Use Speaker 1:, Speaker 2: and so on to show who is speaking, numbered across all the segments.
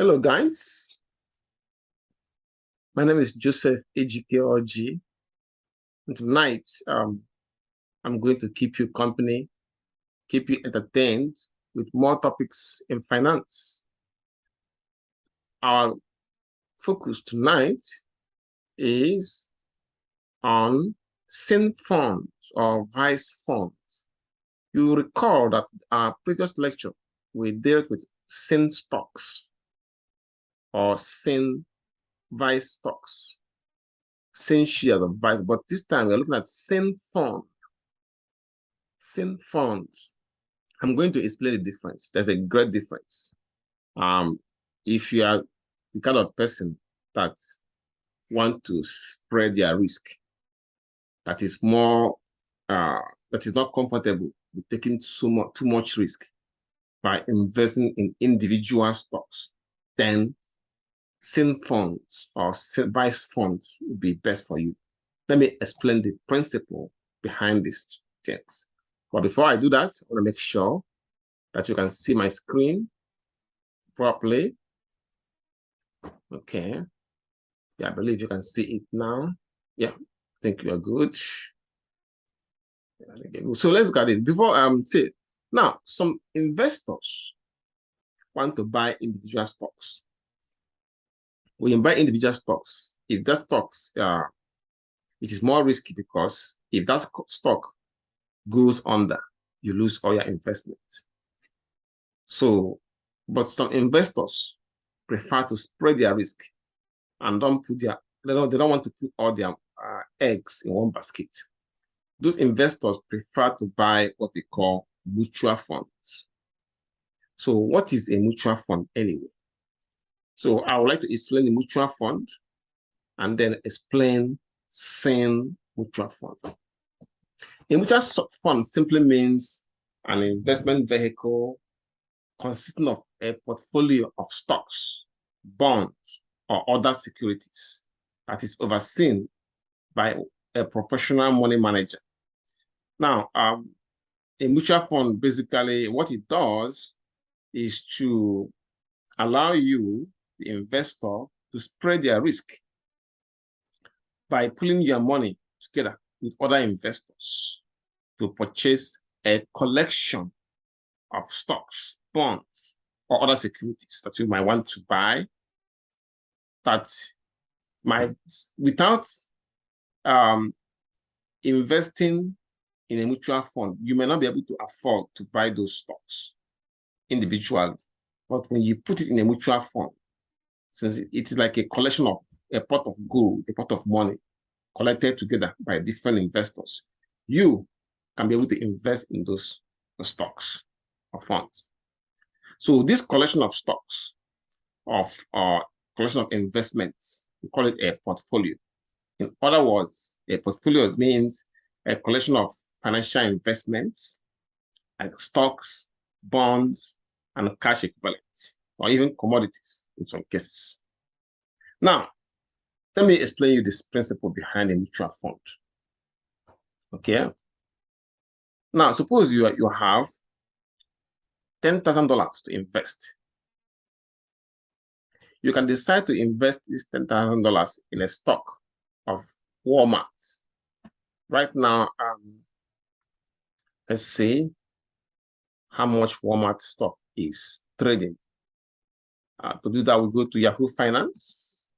Speaker 1: Hello, guys. My name is Joseph Ejikeoji. Tonight, I'm going to keep you company, keep you entertained with more topics in finance. Our focus tonight is on SIN funds or vice funds. You will recall that our previous lecture, we dealt with SIN stocks or SIN vice stocks, SIN shares of vice, but this time we're looking at SIN funds. SIN funds. I'm going to explain the difference. There's a great difference. If you are the kind of person that want to spread their risk, that is more, that is not comfortable with taking too much risk by investing in individual stocks, then SIN funds or vice funds will be best for you. Let me explain the principle behind these things. But before I do that, I want to make sure that you can see my screen properly. Okay. Yeah, I believe you can see it now. Yeah, I think you are good. So let's look at it. Before say now, some investors want to buy individual stocks. When you buy individual stocks, if that stocks it is more risky because if that stock goes under, you lose all your investment. So, but some investors prefer to spread their risk and don't put their, they don't want to put all their eggs in one basket. Those investors prefer to buy what we call mutual funds. So what is a mutual fund anyway? So I would like to explain the mutual fund and then explain SIN mutual fund. A mutual fund simply means an investment vehicle consisting of a portfolio of stocks, bonds, or other securities that is overseen by a professional money manager. Now, a mutual fund, basically, what it does is to allow you, the investor, to spread their risk by pulling your money together with other investors to purchase a collection of stocks, bonds, or other securities that you might want to buy that might, without investing in a mutual fund, you may not be able to afford to buy those stocks individually. But when you put it in a mutual fund, since it is like a collection of a pot of gold, a pot of money collected together by different investors, you can be able to invest in those stocks or funds. So this collection of stocks, of collection of investments, we call it a portfolio. In other words, a portfolio means a collection of financial investments like stocks, bonds, and cash equivalents, or even commodities in some cases. Now, let me explain you this principle behind a mutual fund. Okay. Now, suppose you have $10,000 to invest. You can decide to invest this $10,000 in a stock of Walmart. Right now, let's see how much Walmart stock is trading. To do that, we go to Yahoo Finance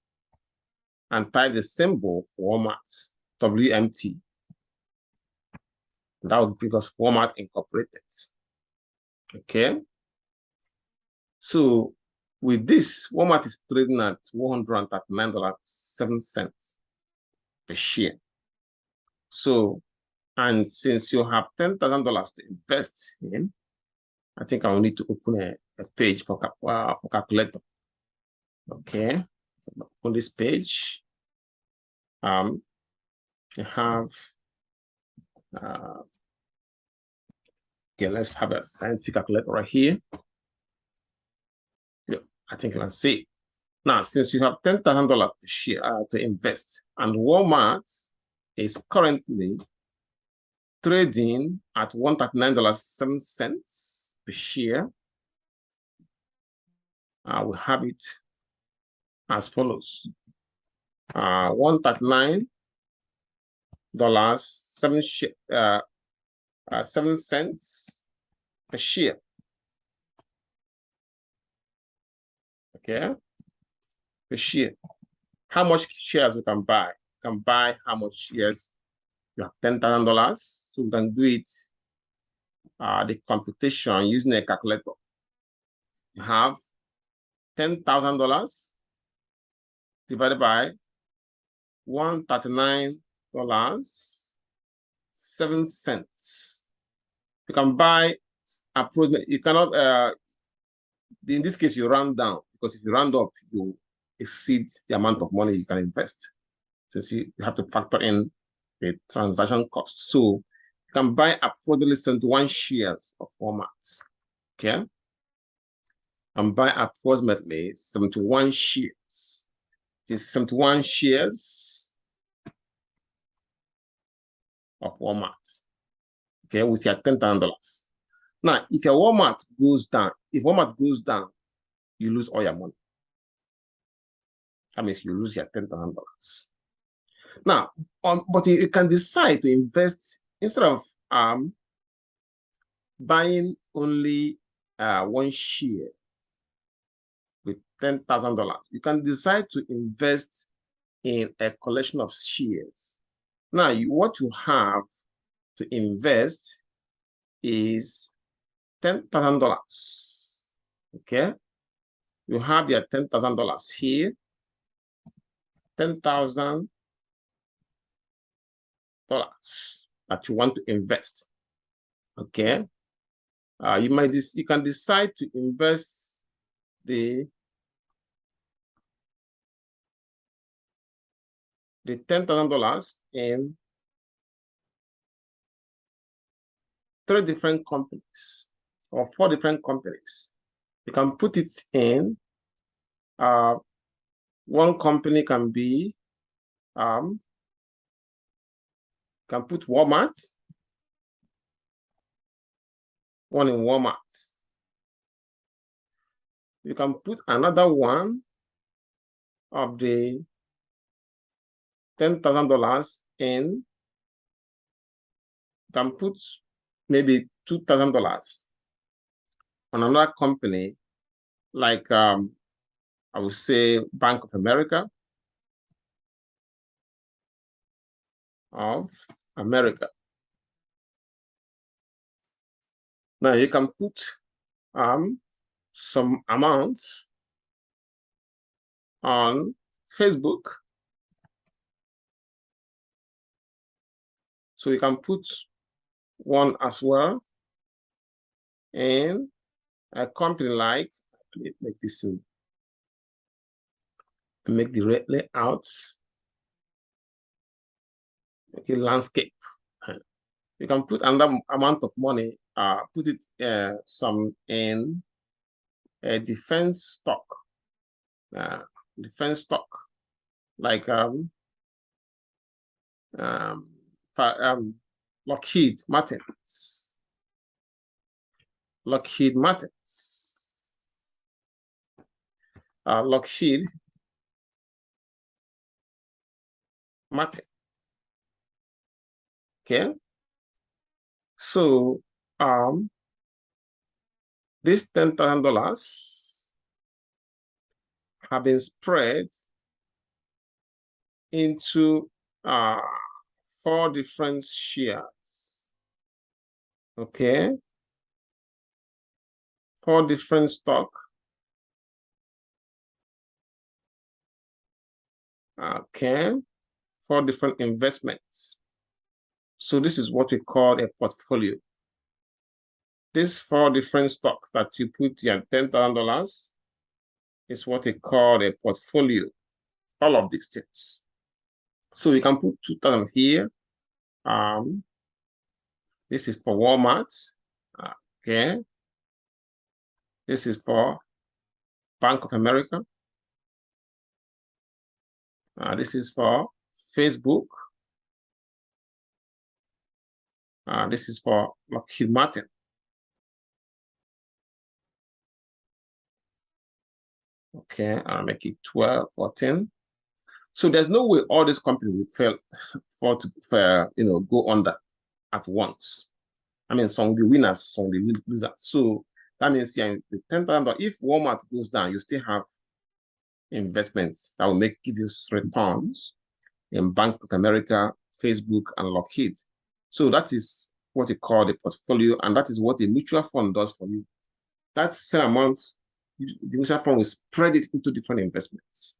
Speaker 1: and type the symbol for Walmart, WMT. That would bring us Walmart Incorporated. Okay. So with this, Walmart is trading at $139.07 per share. So, and since you have $10,000 to invest in, I think I will need to open a page for calculator. Okay, so on this page, you have, okay, let's have a scientific calculator right here. Yeah, I think you can see. Now, since you have $10,000 to share to invest, and Walmart is currently trading at $139.07 per share, we have it as follows. $139, 7 cents a share. Okay, per share. How much shares you can buy? You can buy how much shares? You have $10,000. So we can do it, the computation using a calculator. You have $10,000 divided by $139, 7 cents. You can buy approximately, you cannot, in this case, you round down, because if you round up, you exceed the amount of money you can invest, since you have to factor in the transaction cost. So you can buy approximately 71 shares of Walmart. Okay, and buy approximately 71 shares. It is 71 shares of Walmart. Okay, with your $10,000. Now, if your Walmart goes down, you lose all your money. That means you lose your $10,000. Now, but you can decide to invest instead of buying only one share with $10,000. You can decide to invest in a collection of shares. Now, what you have to invest is $10,000. Okay, you have your $10,000 here. $10,000 that you want to invest. Okay, you can decide to invest the $10,000 in 3 different companies or 4 different companies. You can put it in, one company can be, can put Walmart, one in Walmart. You can put another one of the $10,000 in, you can put maybe $2,000 on another company, like I would say Bank of America of America. Now you can put some amounts on Facebook. So you can put one as well in a company like, let me make this in, make the layout, make a landscape. You can put another amount of money, put it some in a defense stock, like Lockheed Martins. Lockheed Martins. Lockheed Martin. Okay. So this $10,000 have been spread into 4 different shares. Okay. 4 different stock. Okay. 4 different investments. So this is what we call a portfolio. These 4 different stocks that you put your $10,000 is what we call a portfolio. All of these things. So you can put 2,000 here. This is for Walmart. Okay. This is for Bank of America. This is for Facebook. This is for Lockheed Martin. Okay, I'll make it 12, 14. So there's no way all these companies will go under at once. I mean, some will be winners, some will be losers. So that means the $10,000. If Walmart goes down, you still have investments that will give you returns in Bank of America, Facebook, and Lockheed. So that is what you call the portfolio, and that is what a mutual fund does for you. That same amount, the mutual fund will spread it into different investments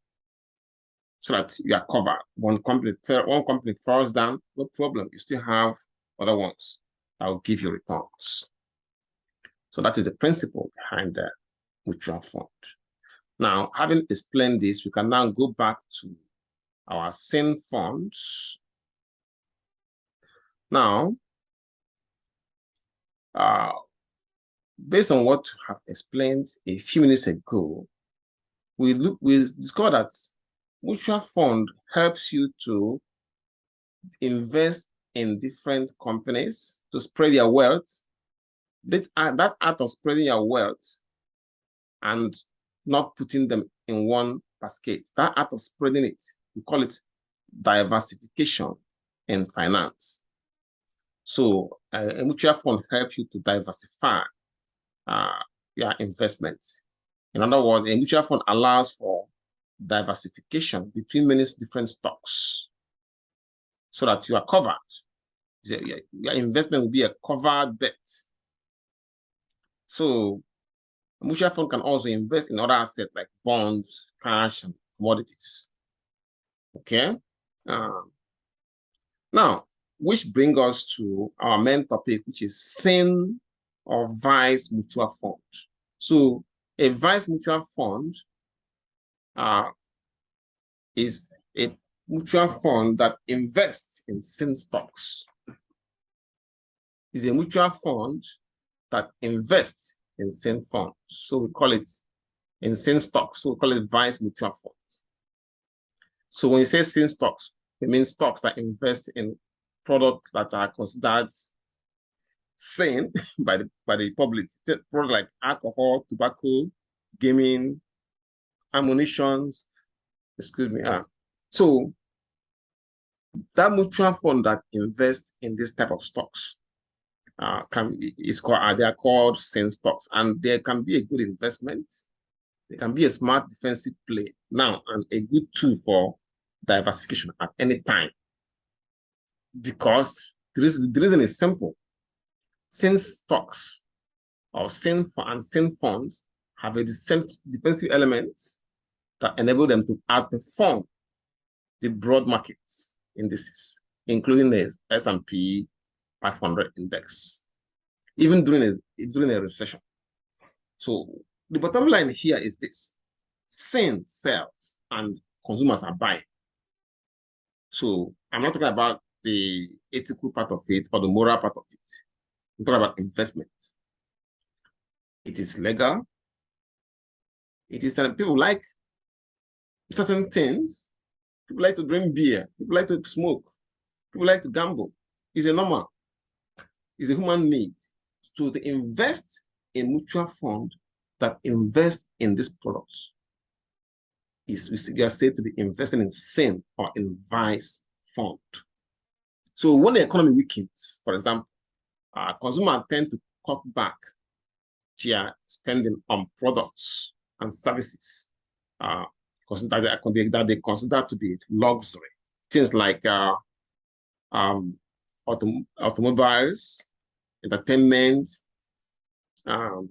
Speaker 1: so that you are covered. One company falls down, no problem. You still have other ones that will give you returns. So that is the principle behind the mutual fund. Now, having explained this, we can now go back to our SIN funds. Now, based on what I have explained a few minutes ago, we discovered that mutual fund helps you to invest in different companies to spread your wealth. That act of spreading your wealth and not putting them in one basket, that act of spreading it, we call it diversification in finance. So a mutual fund helps you to diversify your investments. In other words, a mutual fund allows for diversification between many different stocks so that you are covered. Your investment will be a covered bet. So a mutual fund can also invest in other assets like bonds, cash, and commodities. Okay. Now, which brings us to our main topic, which is SIN or vice mutual fund. So a vice mutual fund is a mutual fund that invests in SIN stocks. It's a mutual fund that invests in SIN funds. So we call it in SIN stocks. So we call it vice mutual funds. So when you say SIN stocks, it means stocks that invest in products that are considered sane by the public. Products like alcohol, tobacco, gaming, ammunitions, excuse me. So that mutual fund that invests in this type of stocks they are called sane stocks, and there can be a good investment. They can be a smart defensive play now and a good tool for diversification at any time. Because the reason is simple. Since stocks or SIN funds have a defensive element that enable them to outperform the broad markets indices, including the S&P 500 index, even during a recession. So the bottom line here is this: SIN sells and consumers are buying. So I'm not talking about the ethical part of it or the moral part of it. I'm talking about investment. It is legal. It is people like certain things. People like to drink beer. People like to smoke. People like to gamble. It's a normal. It's a human need. So to invest in mutual fund that invest in these products we are said to be investing in SIN or in vice fund. So when the economy weakens, for example, consumers tend to cut back their spending on products and services that they consider to be luxury. Things like automobiles, entertainment, and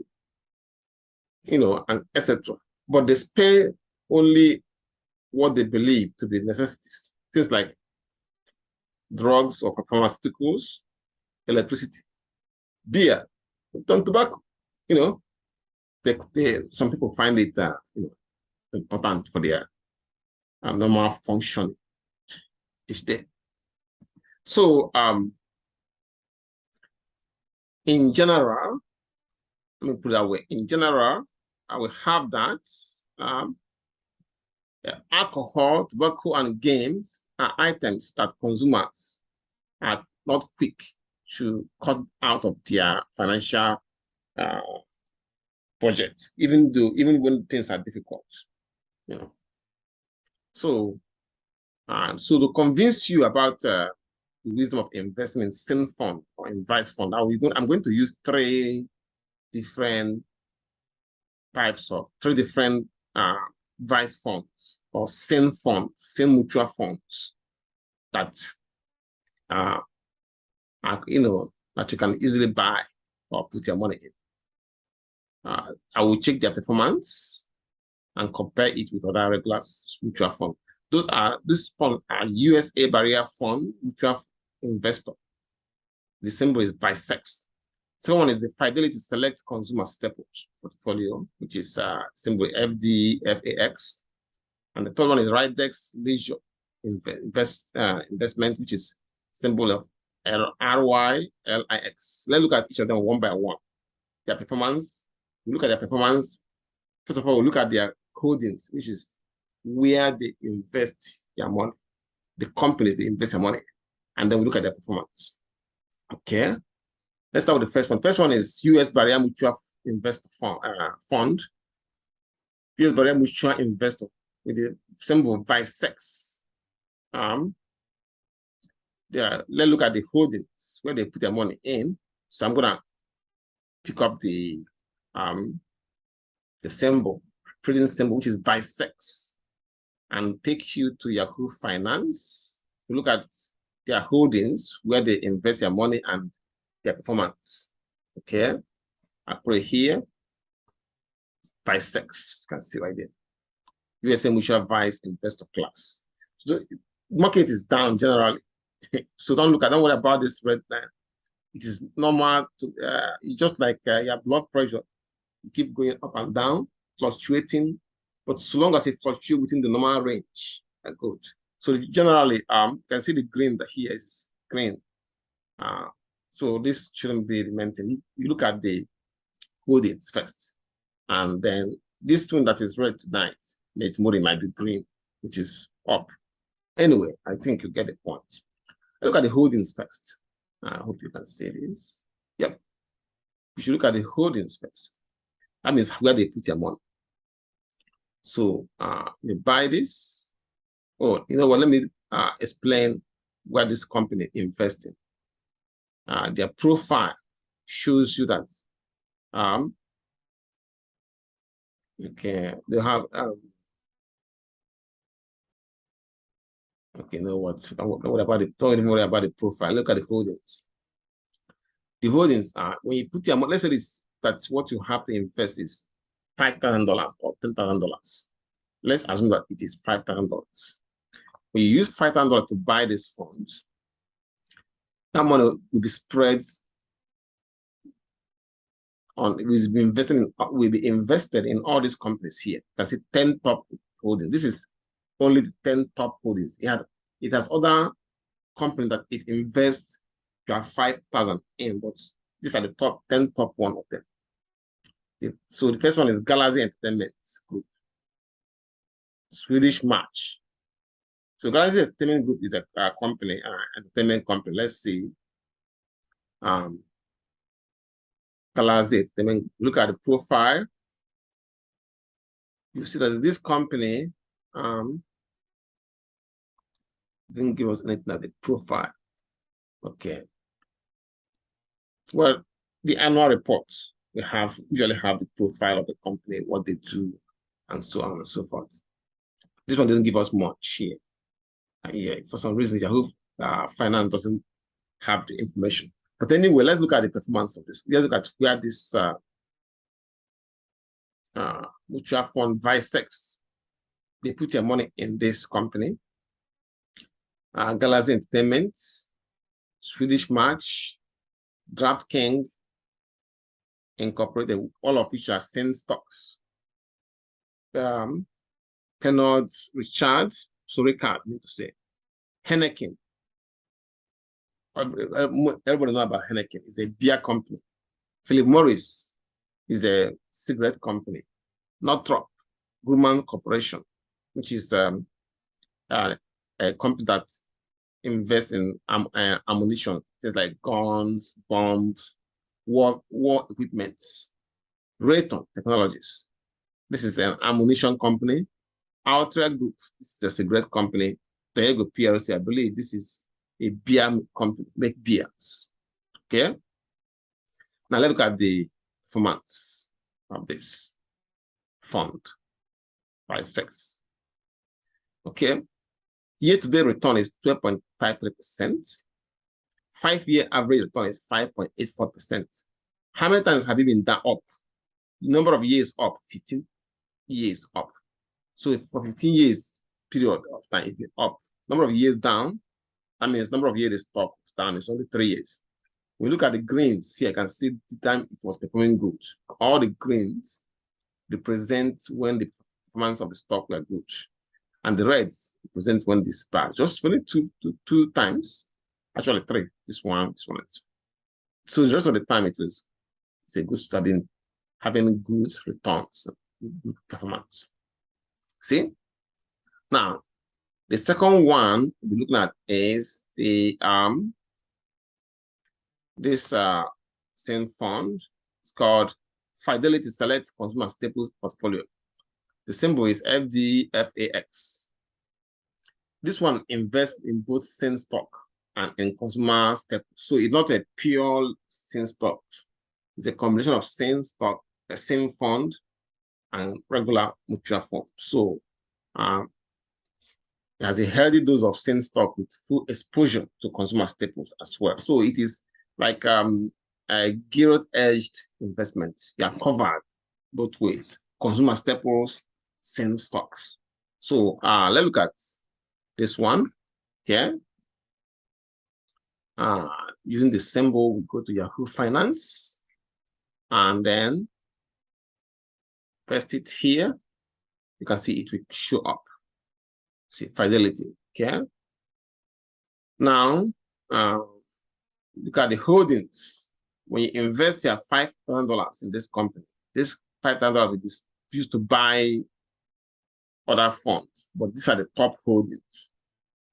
Speaker 1: etc. But they spend only what they believe to be necessities. Things like drugs or pharmaceuticals, electricity, beer, and tobacco. Some people find it important for their normal functioning each day. So in general, let me put it that way. In general, I will have that alcohol, tobacco, and games are items that consumers are not quick to cut out of their financial budget, even when things are difficult. you know. So, so to convince you about the wisdom of investing in sin fund or in vice fund, I'm going to use three different vice funds or sin funds, sin mutual funds that that you can easily buy or put your money in. I will check their performance and compare it with other regular mutual funds. These funds are USA Barrier Fund Mutual Investor. The symbol is VISEX. Second one is the Fidelity Select Consumer Staples Portfolio, which is symbol FDFAX. And the third one is Ridex Leisure Investment, which is symbol of RYLIX. Let's look at each of them one by one. Their performance. We look at their performance. First of all, we look at their holdings, which is where they invest their money, the companies they invest their money, and then we look at their performance. Okay, let's start with the first one. First one is US Barrier Mutual Investor Fund. US Barrier Mutual Investor with the symbol VISEX. Let's look at the holdings where they put their money in. So I'm gonna pick up the symbol, trading symbol, which is VISEX, and take you to Yahoo Finance to look at their holdings where they invest their money and their performance. Okay, I put it here. VISEX, you can see right there. USA Mutual Vice Investor Class. So the market is down generally. So don't worry about this red line. It is normal to just like your blood pressure. You keep going up and down, fluctuating, but so long as it fluctuates within the normal range, good. So generally, you can see the green that here is green. So this shouldn't be the main thing. You look at the holdings first, and then this one that is red tonight, tomorrow it might be green, which is up. Anyway, I think you get the point. Look at the holdings first. I hope you can see this. Yep. You should look at the holdings first. That means where they put your money. So you buy this. Oh, you know what? Let me explain where this company invests in. Their profile shows you that okay, they have okay, you know what? Don't worry about the profile. Look at the holdings. The holdings are when you put your money, let's say that's what you have to invest is $5,000 or $10,000. Let's assume that it is $5,000. When you use $5,000 to buy these funds, that money will be spread on, will be invested in all these companies here. You can see 10 top holdings. This is only the 10 top holdings. It has other companies that it invests you have 5,000 in, but these are the top 10 top one of them. So the first one is Galaxy Entertainment Group, Swedish Match. So Galaxy Entertainment Group is a company, entertainment company. Let's see. Galaxy Entertainment. Look at the profile. You see that this company didn't give us anything at the profile. Okay. Well, the annual reports we usually have the profile of the company, what they do, and so on and so forth. This one doesn't give us much here. Yeah, for some reason, Yahoo Finance doesn't have the information. But anyway, let's look at the performance of this. Let's look at where this mutual fund VISEX, they put your money in this company. Galaxy Entertainment, Swedish Match, DraftKings Incorporated, all of which are same stocks. Pernod Ricard, need to say. Henneken. Everybody know about Henneken. It's a beer company. Philip Morris is a cigarette company. Northrop Grumman Corporation, which is a company that invests in ammunition, things like guns, bombs, war equipment. Raytheon Technologies. This is an ammunition company. Altria Group, this is a cigarette company. Diego PLC, I believe this is a beer company, make beers. Okay. Now let's look at the performance of this fund by 6. Okay. Year-to-date return is 12.53%. 5-year average return is 5.84%. How many times have you been down up? Number of years up, 15 years up. So for 15 years period of time, it's been up. Number of years down, that means number of years is top, down, it's only 3 years. We look at the greens here, I can see the time it was performing good. All the greens represent when the performance of the stock were good. And the reds represent when this bad. Just only two times, actually 3. This one. So the rest of the time it's a good start having good returns, good performance. See? Now, the second one we're looking at is the this same fund. It's called Fidelity Select Consumer Staples Portfolio. The symbol is FDFAX. This one invests in both same stock and in consumer staples. So it's not a pure same stock. It's a combination of same stock, a same fund, and regular mutual fund. So it has a healthy dose of same stock with full exposure to consumer staples as well. So it is like a gilt-edged investment. You are covered both ways. Consumer staples, same stocks. So let's look at this one. Okay. Using the symbol, we go to Yahoo Finance and then paste it here. You can see it will show up. See, Fidelity. Okay. Now, look at the holdings. When you invest your $5,000 in this company, this $5,000 will be used to buy other funds, but these are the top holdings.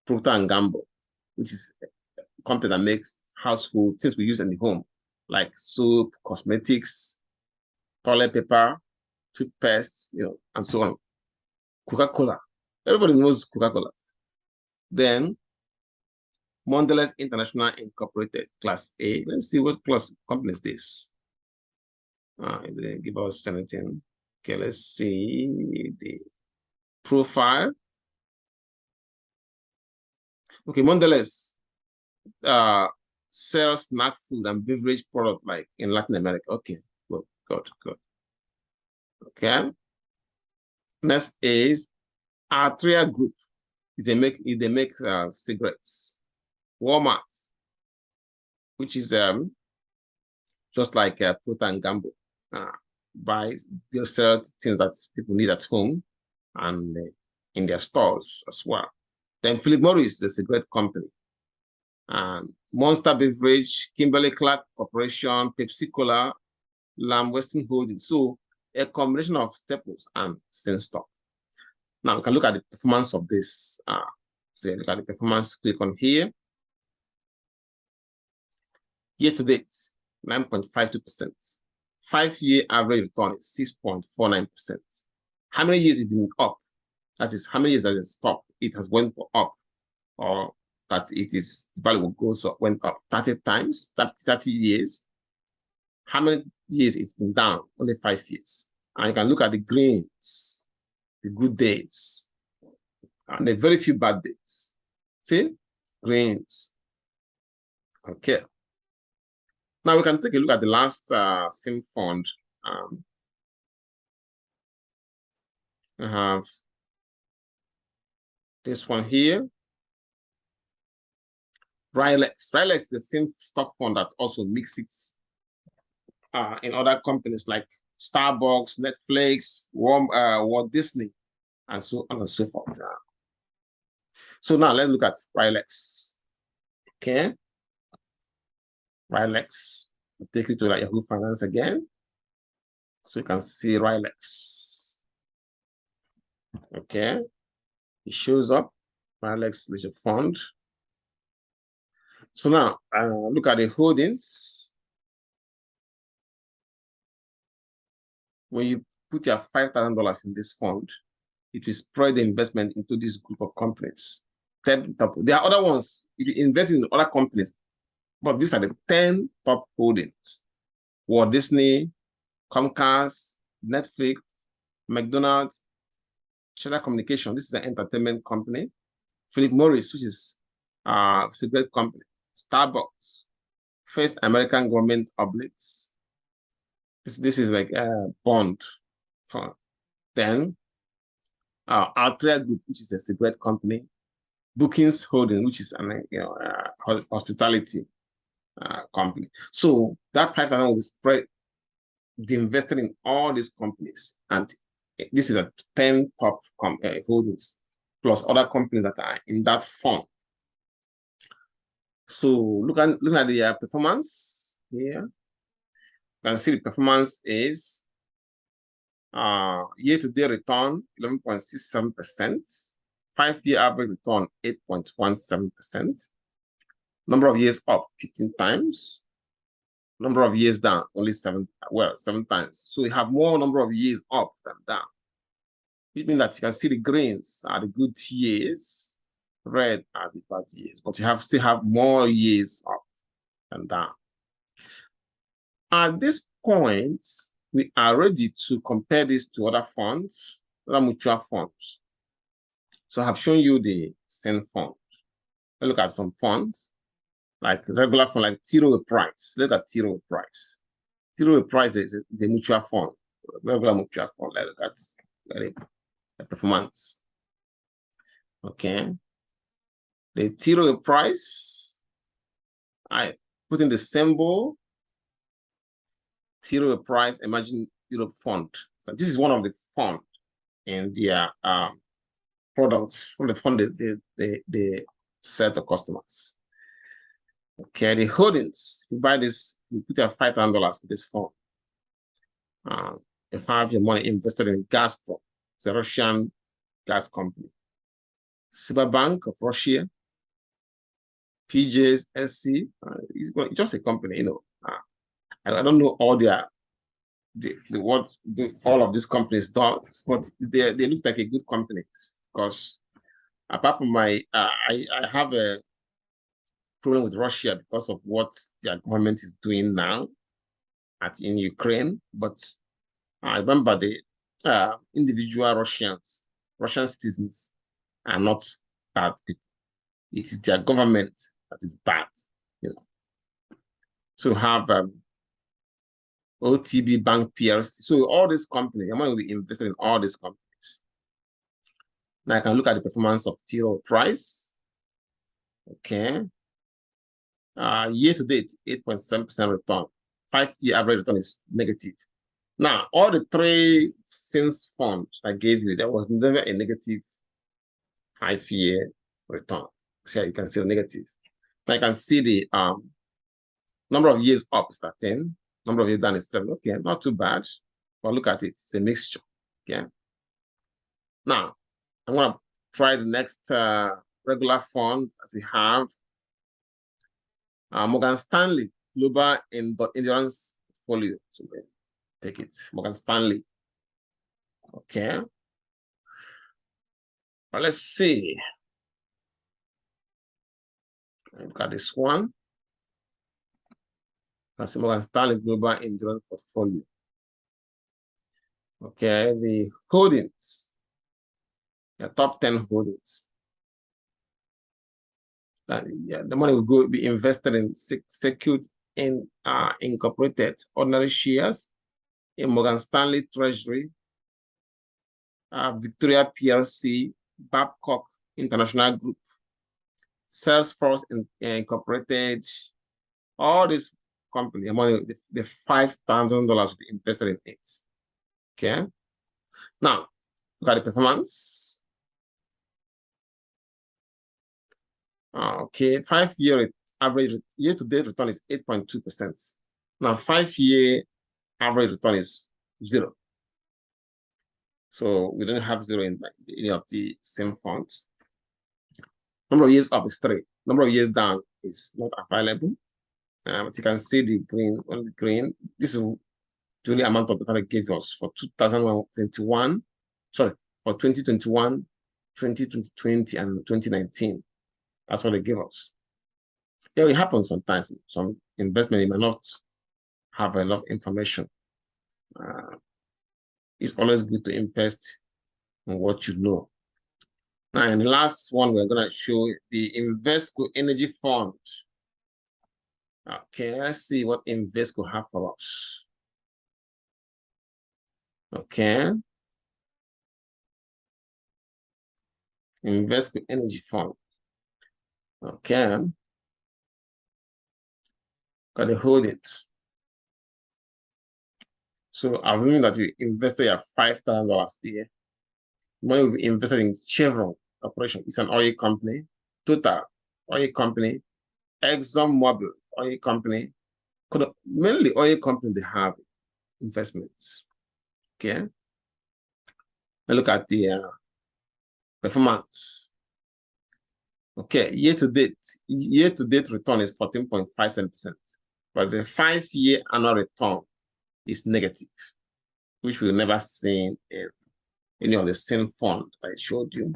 Speaker 1: Procter & Gamble, which is a company that makes household things we use in the home, like soap, cosmetics, toilet paper, toothpaste, and so on. Coca-Cola. Everybody knows Coca-Cola. Then Mondelez International Incorporated, Class A. Let's see what class company is this. It didn't give us anything. Okay, let's see the profile. Okay, Mondelez sells snack food and beverage product like in Latin America. Okay, good. Okay. Next is Altria Group. They make cigarettes. Walmart, which is just like Procter & Gamble, they sell things that people need at home and in their stores as well. Then Philip Morris, the cigarette company, Monster Beverage, Kimberly-Clark Corporation, Pepsi Cola, Lamb Weston Holdings. So a combination of staples and same stock. Now we can look at the performance of this. So look at the performance. Click on here. Year to date, 9.52%. 5-year average return is 6.49%. How many years it been up? That is, how many years has it stopped? It has went up, or that it is the value goes up, went up 30 times, 30 years. How many years it's been down? Only 5 years. And you can look at the greens, the good days, and the very few bad days. See? Greens. Okay. Now we can take a look at the last same fund. I have this one here. Rilex. Rilex is the same stock fund that also mixes in other companies like Starbucks, Netflix, Walt Disney, and so on and so forth. So now let's look at Rilex. Okay. Rilex. I'll take you to Yahoo Finance again. So you can see Rilex. Okay. It shows up. Rilex Leisure Fund. So now look at the holdings. When you put your $5,000 in this fund, it will spread the investment into this group of companies. There are other ones, if you invest in other companies, but these are the 10 top holdings. Walt Disney, Comcast, Netflix, McDonald's, Cheddar Communication, this is an entertainment company. Philip Morris, which is a cigarette company. Starbucks, First American Government Oblates. This is like a bond fund. Then Altria Group, which is a cigarette company. Bookings Holding, which is an hospitality company. So that 5,000 will be spread, the invested in all these companies, and this is a 10 top holdings plus other companies that are in that fund. So look at the performance here. You can see the performance is year-to-date return 11.67%, 5-year average return 8.17%, number of years up 15 times, number of years down only 7 times. So you have more number of years up than down. It means that you can see the greens are the good years, red are the bad years, but you still have more years up than down. At this point, we are ready to compare this to other funds, other mutual funds. So I have shown you the same fund. Let's look at some funds, like the regular fund, like T. Rowe Price. Look at T. Rowe Price. T. Rowe Price is a mutual fund, regular mutual fund. Let's look at the performance. Okay. The T. Rowe Price, I put in the symbol T. Rowe Price Emerging Europe Fund. So this is one of the funds in their products from the fund they sell to customers. Okay, the holdings, if you buy this, you put your $5,000 in this fund. You have your money invested in Gazprom, it's a Russian gas company. Cyberbank of Russia, PJ's SC, it's just a company, you know. I don't know all all of these companies do, but they look like a good companies, because apart from I have a problem with Russia because of what their government is doing now in Ukraine. But I remember the individual Russian citizens are not bad people. It is their government that is bad, you know. So have OTB Bank PLC. So all these companies, I'm going to be invested in all these companies. Now I can look at the performance of T. Rowe Price. Okay. Year to date, 8.7% return. 5-year average return is negative. Now, all the 3 since funds I gave you, there was never a negative 5-year return. So you can see the negative. Now you can see the number of years up is 13, number of years down is 7. Okay, not too bad. But look at it, it's a mixture. Okay. Now, I'm going to try the next regular fund that we have. Morgan Stanley Global Endurance Portfolio. So take it, Morgan Stanley. Okay. Well, let's see. Look at this one. That's Morgan Stanley Global Endurance Portfolio. Okay, the holdings, the top 10 holdings. The money will be invested in secured in incorporated ordinary shares in Morgan Stanley Treasury, Victoria PLC, Babcock International Group, Salesforce Incorporated, all these companies, money, the $5,000 will be invested in it. Okay. Now, look at the performance. Okay, 5-year average year-to-date return is 8.2%. Now, 5-year average return is 0. So we don't have 0 in any of the same funds. Number of years up is 3. Number of years down is not available. But you can see the green, only green. This is the only amount of data they gave us for 2021. Sorry, for 2021, 2020, and 2019. That's what they give us. Yeah, it happens sometimes. Some investment, you may not have enough information. It's always good to invest in what you know. Now, and the last one, we're going to show the Invesco Energy Fund. Okay, let's see what Invesco have for us. Okay. Invesco Energy Fund. Okay. Got to hold it. So assuming that you invested your $5,000 there, money will be invested in Chevron Corporation. It's an oil company. Total oil company. ExxonMobil oil company. Mainly oil company, they have investments. Okay. Now look at the performance. Okay, year-to-date return is 14.57%, but the 5-year annual return is negative, which we've never seen in any of the same fund that I showed you.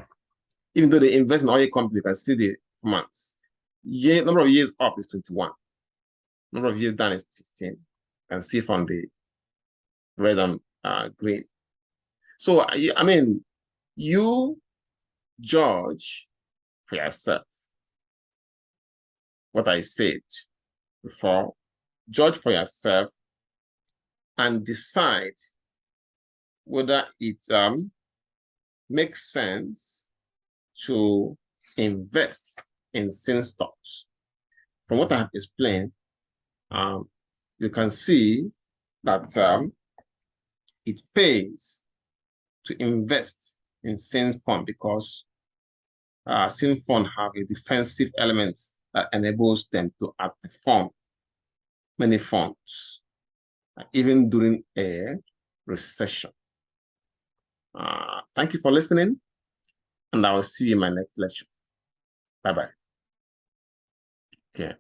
Speaker 1: Even though they invest in oil company, you can see the performance. Number of years up is 21. Number of years down is 15. You can see from the red and green. So, I mean, you judge for yourself what I said before. Judge for yourself and decide whether it makes sense to invest in certain stocks. From what I have explained, you can see that it pays to invest in certain fund because certain fund have a defensive element that enables them to outperform many funds, even during a recession. Thank you for listening, and I will see you in my next lecture. Bye-bye. Okay.